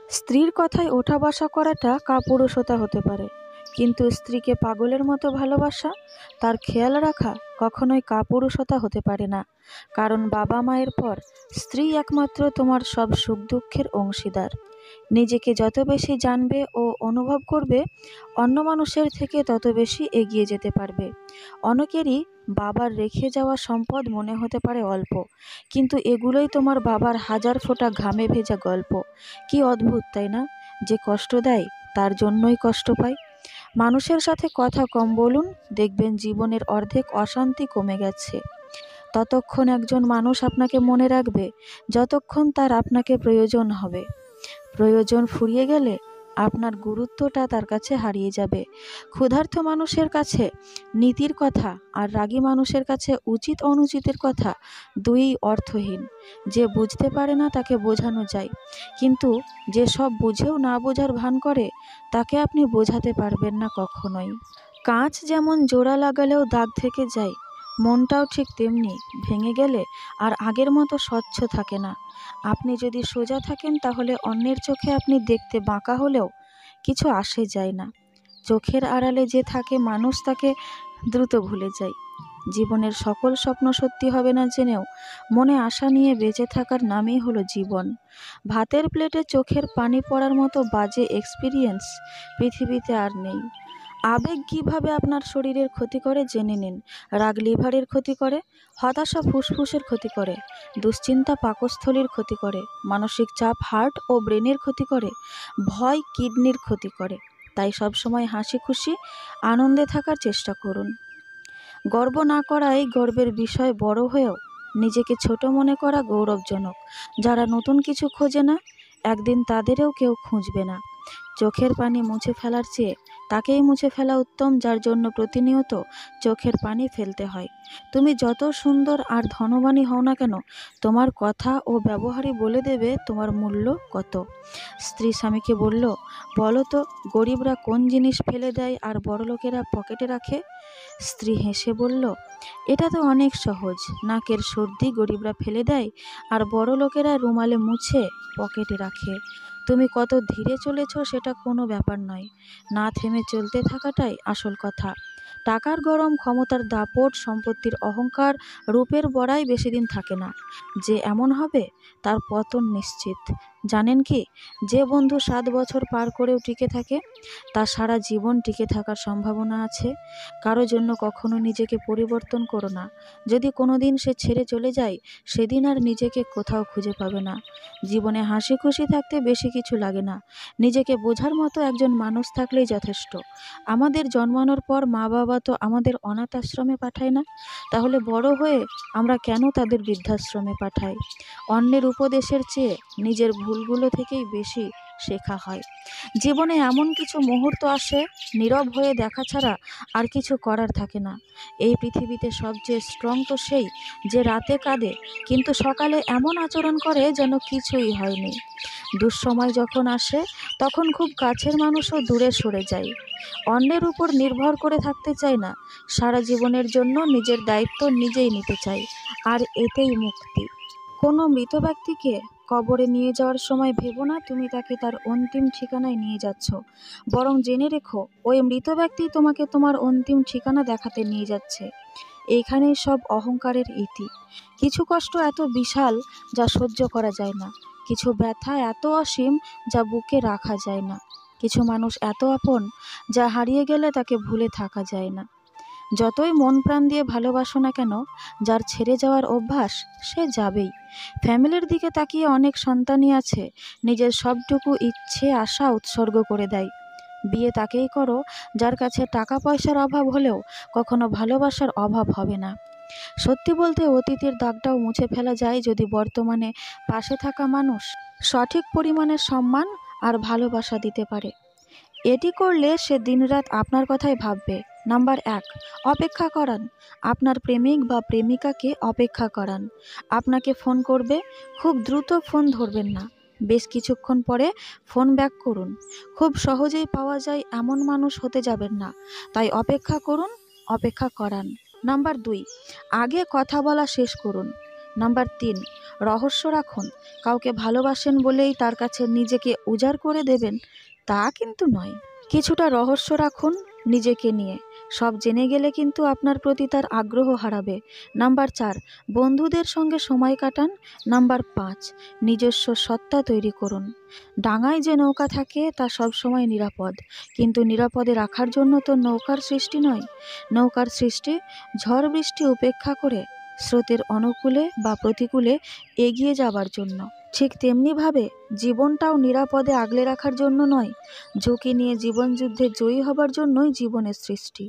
স্ত্রীর কথায় ওঠা বসা করাটা কাপুরুষতা হতে পারে, কিন্তু স্ত্রীকে পাগলের মতো ভালোবাসা, তার খেয়াল রাখা কখনোই কাপুরুষতা হতে পারে না। কারণ বাবা মায়ের পর স্ত্রী একমাত্র তোমার সব সুখ দুঃখের অংশীদার। নিজেকে যত বেশি জানবে ও অনুভব করবে, অন্য মানুষের থেকে তত বেশি এগিয়ে যেতে পারবে। অনেকেরই বাবার রেখে যাওয়া সম্পদ মনে হতে পারে অল্প, কিন্তু এগুলোই তোমার বাবার হাজার ফোঁটা ঘামে ভেজা গল্প। কি অদ্ভুত, তাই না? যে কষ্ট দেয় তার জন্যই কষ্ট পায়। মানুষের সাথে কথা কম বলুন, দেখবেন জীবনের অর্ধেক অশান্তি কমে গেছে। ততক্ষণ একজন মানুষ আপনাকে মনে রাখবে যতক্ষণ তার আপনাকে প্রয়োজন হবে। প্রয়োজন ফুরিয়ে গেলে আপনার গুরুত্বটা তার কাছে হারিয়ে যাবে। ক্ষুধার্ত মানুষের কাছে নীতির কথা আর রাগী মানুষের কাছে উচিত অনুচিতের কথা দুইই অর্থহীন। যে বুঝতে পারে না তাকে বোঝানো যায়, কিন্তু যে সব বুঝেও না বোঝার ভান করে তাকে আপনি বোঝাতে পারবেন না কখনোই। কাঁচ যেমন জোড়া লাগালেও দাগ থেকে যায়, মনটাও ঠিক তেমনি ভেঙে গেলে আর আগের মতো স্বচ্ছ থাকে না। আপনি যদি সোজা থাকেন তাহলে অন্যের চোখে আপনি দেখতে বাঁকা হলেও কিছু আসে যায় না। চোখের আড়ালে যে থাকে মানুষ তাকে দ্রুত ভুলে যায়। জীবনের সকল স্বপ্ন সত্যি হবে না জেনেও মনে আশা নিয়ে বেঁচে থাকার নামই হলো জীবন। ভাতের প্লেটে চোখের পানি পড়ার মতো বাজে এক্সপিরিয়েন্স পৃথিবীতে আর নেই। আবেগ কীভাবে আপনার শরীরের ক্ষতি করে জেনে নিন। রাগ লিভারের ক্ষতি করে, হতাশা ফুসফুসের ক্ষতি করে, দুশ্চিন্তা পাকস্থলীর ক্ষতি করে, মানসিক চাপ হার্ট ও ব্রেনের ক্ষতি করে, ভয় কিডনির ক্ষতি করে। তাই সবসময় হাসি খুশি আনন্দে থাকার চেষ্টা করুন। গর্ব না করাই গর্বের বিষয়, বড় হয়েও নিজেকে ছোট মনে করা গৌরবজনক। যারা নতুন কিছু খোঁজে না, একদিন তাদেরও কেউ খুঁজবে না। চোখের পানি মুছে ফেলার চেয়ে তাকেই মুছে ফেলা উত্তম, যার জন্য প্রতিনিয়ত চোখের পানি ফেলতে হয়। তুমি যত সুন্দর আর ধনবানই হও না কেন, তোমার কথা ও ব্যবহারই বলে দেবে তোমার মূল্য কত। স্ত্রী স্বামীকে বলল, বলো তো গরিবরা কোন জিনিস ফেলে দেয় আর বড়লোকেরা পকেটে রাখে? স্ত্রী হেসে বলল, এটা তো অনেক সহজ। নাকের সর্দি গরিবরা ফেলে দেয় আর বড়লোকেরা রুমালে মুছে পকেটে রাখে। তুমি কত ধীরে চলেছ সেটা কোনো ব্যাপার নয়, না থেমে চলতে থাকাটাই আসল কথা। টাকার গরম, ক্ষমতার দাপট, সম্পত্তির অহংকার, রূপের বড়াই বেশি দিন থাকে না। যে এমন হবে তার পতন নিশ্চিত। জানেন কি, যে বন্ধু 7 বছর পার করেও টিকে থাকে তার সারা জীবন টিকে থাকার সম্ভাবনা আছে। কারো জন্য কখনো নিজেকে পরিবর্তন করো না। যদি কোনোদিন সে ছেড়ে চলে যায়, সেদিন আর নিজেকে কোথাও খুঁজে পাবে না। জীবনে হাসি খুশি থাকতে বেশি কিছু লাগে না, নিজেকে বোঝার মতো একজন মানুষ থাকলেই যথেষ্ট। আমাদের জন্মানোর পর মা বাবা তো আমাদের অনাথ আশ্রমে পাঠায় না, তাহলে বড় হয়ে আমরা কেন তাদের বৃদ্ধাশ্রমে পাঠাই? অন্যের উপদেশের চেয়ে নিজের ভুলগুলো থেকেই বেশি শেখা হয়। জীবনে এমন কিছু মুহূর্ত আসে, নীরব হয়ে দেখা ছাড়া আর কিছু করার থাকে না। এই পৃথিবীতে সবচেয়ে স্ট্রং তো সেই যে রাতে কাঁদে কিন্তু সকালে এমন আচরণ করে যেন কিছুই হয়নি। দুঃসময় যখন আসে তখন খুব কাছের মানুষও দূরে সরে যায়। অন্যের উপর নির্ভর করে থাকতে চায় না, সারা জীবনের জন্য নিজের দায়িত্ব নিজেই নিতে চায়, আর এতেই মুক্তি। কোনো মৃত ব্যক্তিকে কবরে নিয়ে যাওয়ার সময় ভেবো না তুমি তাকে তার অন্তিম ঠিকানায় নিয়ে যাচ্ছ, বরং জেনে রেখো ওই মৃত ব্যক্তি তোমাকে তোমার অন্তিম ঠিকানা দেখাতে নিয়ে যাচ্ছে। এইখানেই সব অহংকারের ইতি। কিছু কষ্ট এত বিশাল যা সহ্য করা যায় না, কিছু ব্যথা এত অসীম যা বুকে রাখা যায় না, কিছু মানুষ এত আপন যা হারিয়ে গেলে তাকে ভুলে থাকা যায় না। যতই মন প্রাণ দিয়ে ভালোবাসো না কেন, যার ছেড়ে যাওয়ার অভ্যাস সে যাবেই। ফ্যামিলির দিকে তাকিয়ে অনেক সন্তানই আছে নিজের সবটুকু ইচ্ছে আশা উৎসর্গ করে দেয়। বিয়ে তাকেই করো যার কাছে টাকা পয়সার অভাব হলেও কখনো ভালোবাসার অভাব হবে না। সত্যি বলতে অতীতের দাগটাও মুছে ফেলা যায় যদি বর্তমানে পাশে থাকা মানুষ সঠিক পরিমাণে সম্মান আর ভালোবাসা দিতে পারে। এটি করলে সে দিনরাত আপনার কথাই ভাববে। নাম্বার 1, অপেক্ষা করান। আপনার প্রেমিক বা প্রেমিকাকে অপেক্ষা করান। আপনাকে ফোন করবে, খুব দ্রুত ফোন ধরবেন না, বেশ কিছুক্ষণ পরে ফোন ব্যাক করুন। খুব সহজেই পাওয়া যায় এমন মানুষ হতে যাবেন না, তাই অপেক্ষা করুন, অপেক্ষা করান। নাম্বার 2, আগে কথা বলা শেষ করুন। নাম্বার 3, রহস্য রাখুন। কাউকে ভালোবাসেন বলেই তার কাছে নিজেকে উজাড় করে দেবেন তা কিন্তু নয়। কিছুটা রহস্য রাখুন নিজেকে নিয়ে। সব জেনে গেলে কিন্তু আপনার প্রতি তার আগ্রহ হারাবে। নাম্বার 4, বন্ধুদের সঙ্গে সময় কাটান। নাম্বার 5, নিজস্ব সত্তা তৈরি করুন। ডাঙায় যে নৌকা থাকে তা সবসময় নিরাপদ, কিন্তু নিরাপদে রাখার জন্য তো নৌকার সৃষ্টি নয়। নৌকার সৃষ্টি ঝড় বৃষ্টি উপেক্ষা করে স্রোতের অনুকূলে বা প্রতিকূলে এগিয়ে যাবার জন্য। ঠিক তেমনিভাবে জীবনটাও নিরাপদে আগলে রাখার জন্য নয়, ঝুঁকি নিয়ে জীবনযুদ্ধে জয়ী হবার জন্যই জীবনের সৃষ্টি।